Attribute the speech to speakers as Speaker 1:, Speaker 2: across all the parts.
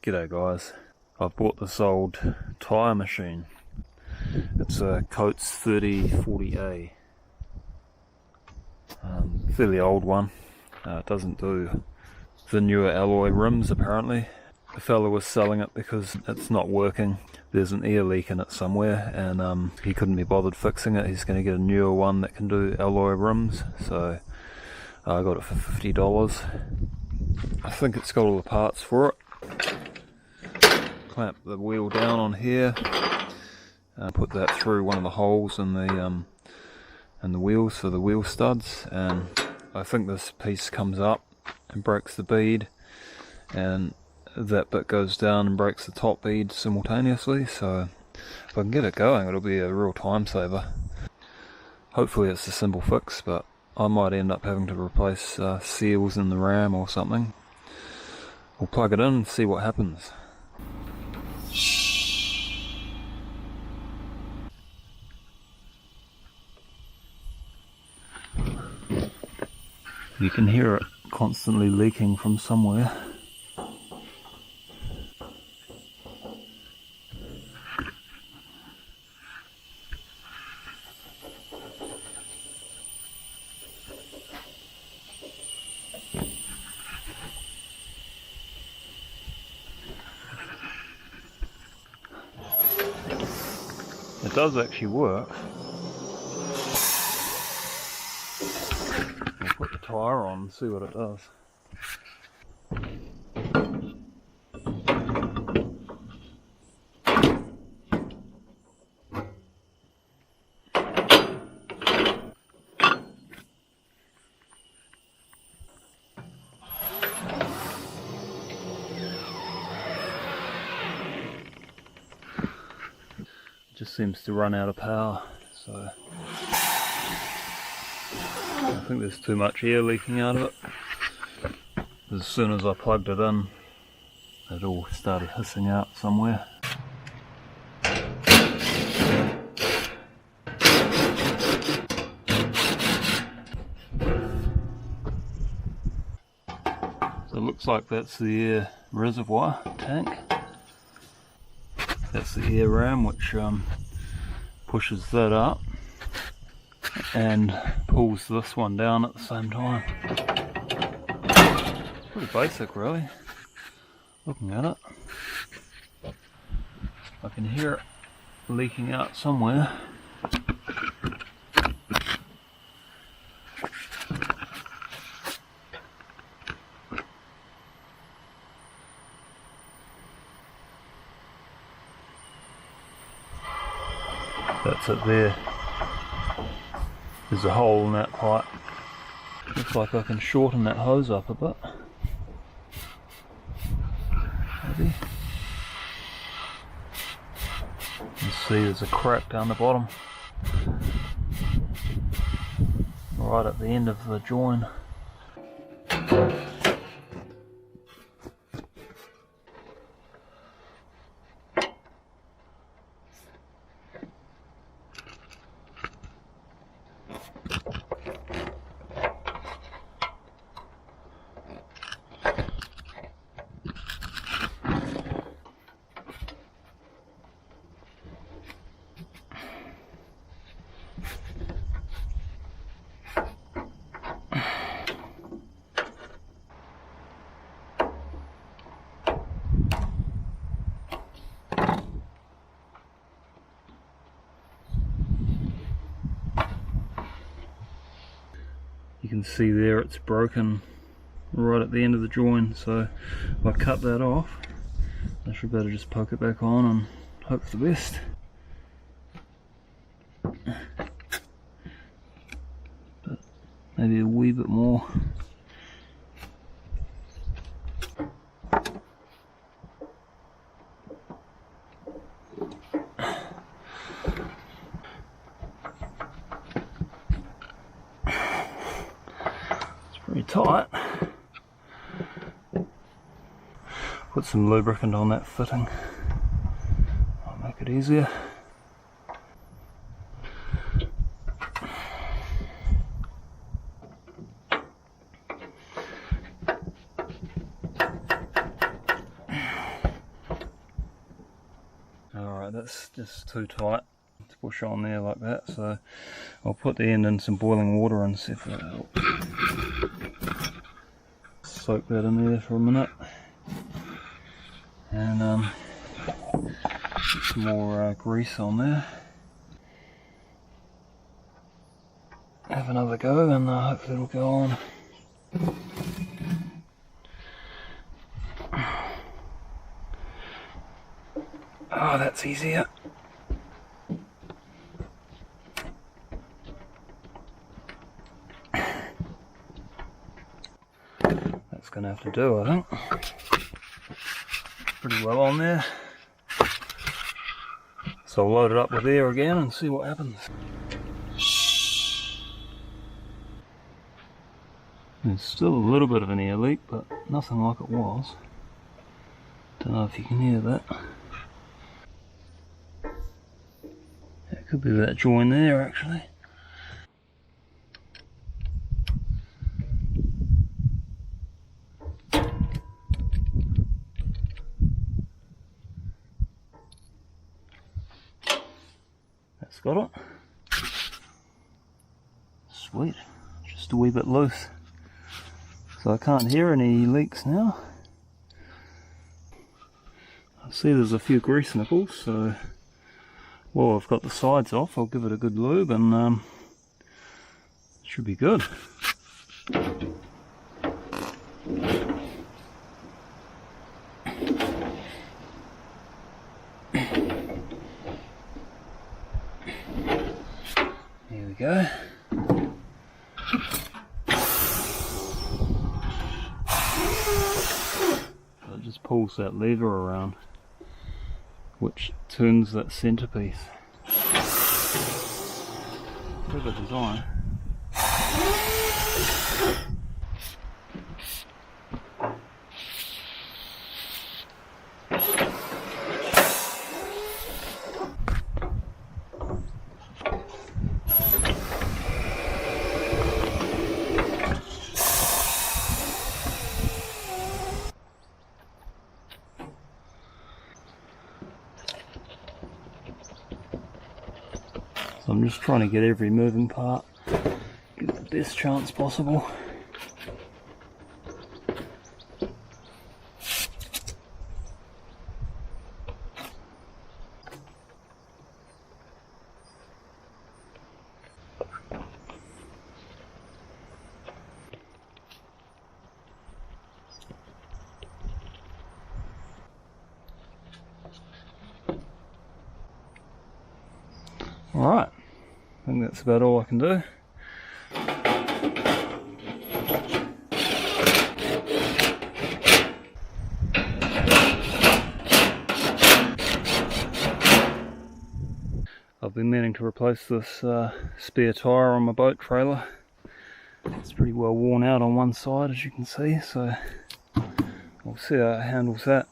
Speaker 1: G'day guys, I've bought this old tyre machine. It's a Coates 3040A, fairly old one. It doesn't do the newer alloy rims apparently. The fella was selling it because it's not working. There's an air leak in it somewhere and he couldn't be bothered fixing it. He's going to get a newer one that can do alloy rims, so I got it for $50. I think it's got all the parts for it. Clamp the wheel down on here and put that through one of the holes in the wheels for the wheel studs, and I think this piece comes up and breaks the bead, and that bit goes down and breaks the top bead simultaneously. So if I can get it going, it'll be a real time saver. Hopefully it's a simple fix, but I might end up having to replace seals in the ram or something. We'll plug it in and see what happens. You can hear it constantly leaking from somewhere. It does actually work. We'll put the tyre on and see what it does. Just seems to run out of power, so I think there's too much air leaking out of it. As soon as I plugged it in, it all started hissing out somewhere. So it looks like that's the air reservoir tank. That's the air ram, which pushes that up and pulls this one down at the same time. It's pretty basic really, looking at it. I can hear it leaking out somewhere. That's it there. There's a hole in that pipe. Looks like I can shorten that hose up a bit. Maybe. You see there's a crack down the bottom. Right at the end of the join. You can see there it's broken right at the end of the join, so if I cut that off, I should better just poke it back on and hope for the best. But maybe a wee bit more. Pretty tight. Put some lubricant on that fitting. I'll make it easier. that's just too tight to push on there like that, so I'll put the end in some boiling water and see if that'll help. Soak that in there for a minute, and some more grease on there. Have another go, and hopefully it'll go on. Oh, that's easier. That's going to have to do, I think. Pretty well on there. So I'll load it up with air again and see what happens. There's still a little bit of an air leak, but nothing like it was. Don't know if you can hear that. It could be that join there actually. That's got it. Sweet. Just a wee bit loose. So I can't hear any leaks now. I see there's a few grease nipples, so well, I've got the sides off, I'll give it a good lube and it should be good. Here we go. So it just pulls that lever around, which turns that centerpiece. Clever design. So I'm just trying to get every moving part, give it the best chance possible. Alright, I think that's about all I can do. I've been meaning to replace this spare tyre on my boat trailer. It's pretty well worn out on one side, as you can see, so we'll see how it handles that.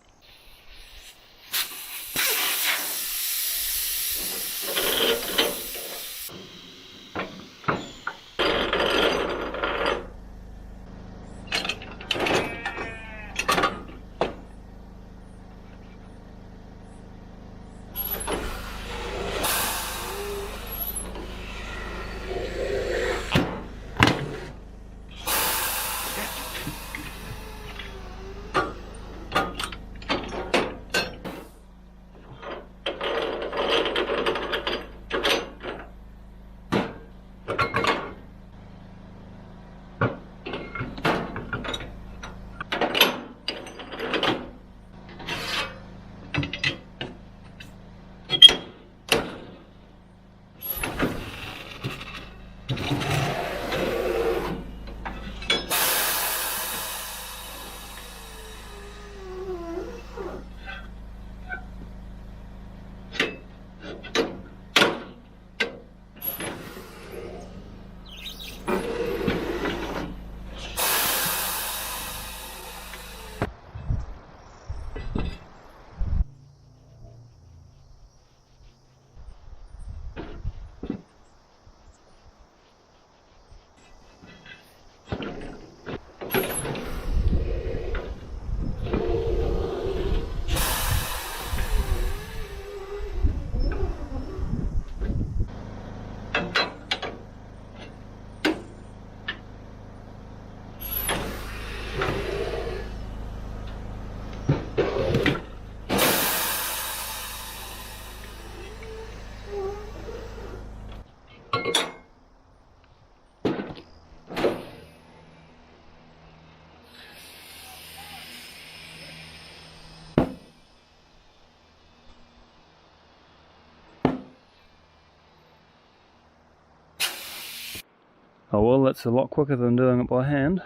Speaker 1: Oh well, that's a lot quicker than doing it by hand.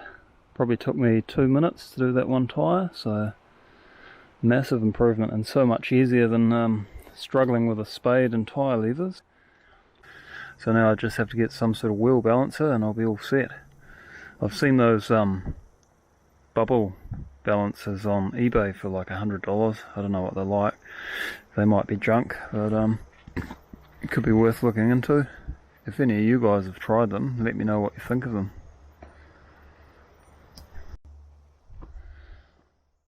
Speaker 1: Probably took me 2 minutes to do that one tyre, so massive improvement and so much easier than struggling with a spade and tyre levers. So now I just have to get some sort of wheel balancer and I'll be all set. I've seen those bubble balancers on eBay for like $100. I don't know what they're like. They might be junk, but it could be worth looking into. If any of you guys have tried them, let me know what you think of them.